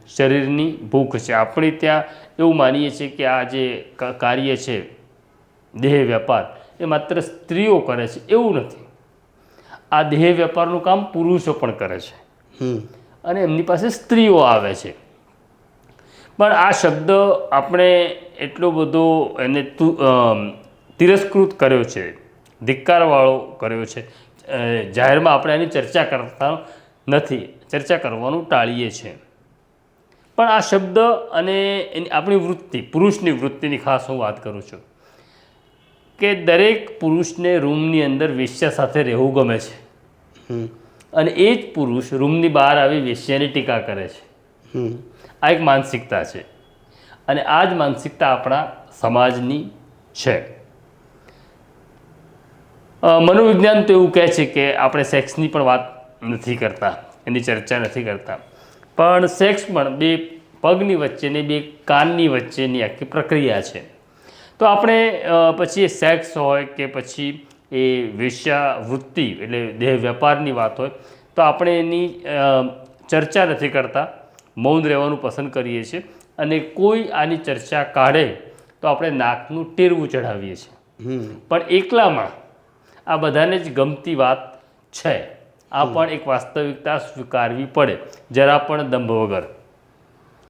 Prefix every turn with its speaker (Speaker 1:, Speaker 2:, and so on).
Speaker 1: શરીરની ભૂખ છે. આપણે ત્યાં એવું માનીએ છીએ કે આ જે કાર્ય છે દેહ વેપાર એ માત્ર સ્ત્રીઓ કરે છે, એવું નથી. આ દેહ વેપારનું કામ પુરુષો પણ કરે છે અને એમની પાસે સ્ત્રીઓ આવે છે. પણ આ શબ્દ આપણે એટલો બધો એને તિરસ્કૃત કર્યો છે, ધિક્કારવાળો કર્યો છે. જાહેરમાં આપણે એની ચર્ચા કરતા નથી, ચર્ચા કરવાનું ટાળીએ છીએ. પણ આ શબ્દ અને એની આપણી વૃત્તિ, પુરુષની વૃત્તિની ખાસ હું વાત કરું છું કે દરેક પુરુષને રૂમની અંદર વેશ્યા સાથે રહેવું ગમે છે અને એ જ પુરુષ રૂમની બહાર આવી વેશ્યાની ટીકા કરે છે. આ એક માનસિકતા છે અને આ જ માનસિકતા આપણા સમાજની છે. મનોવિજ્ઞાન તો એવું કહે છે કે આપણે સેક્સની પણ વાત નથી કરતા, એની ચર્ચા નથી કરતા, પણ સેક્સ પણ બે પગની વચ્ચેની, બે કાનની વચ્ચેની આખી પ્રક્રિયા છે. તો આપણે પછી એ સેક્સ હોય કે પછી એ વેશ્યાવૃત્તિ એટલે દેહ વેપારની વાત હોય તો આપણે એની ચર્ચા નથી કરતા, મૌન રહેવાનું પસંદ કરીએ છીએ અને કોઈ આની ચર્ચા કાઢે તો આપણે નાકનું ટેરવું ચઢાવીએ છીએ. પણ એકલામાં આ બધાને જ ગમતી વાત છે. આ પણ એક વાસ્તવિકતા સ્વીકારવી પડે, જરા પણ દંભ વગર.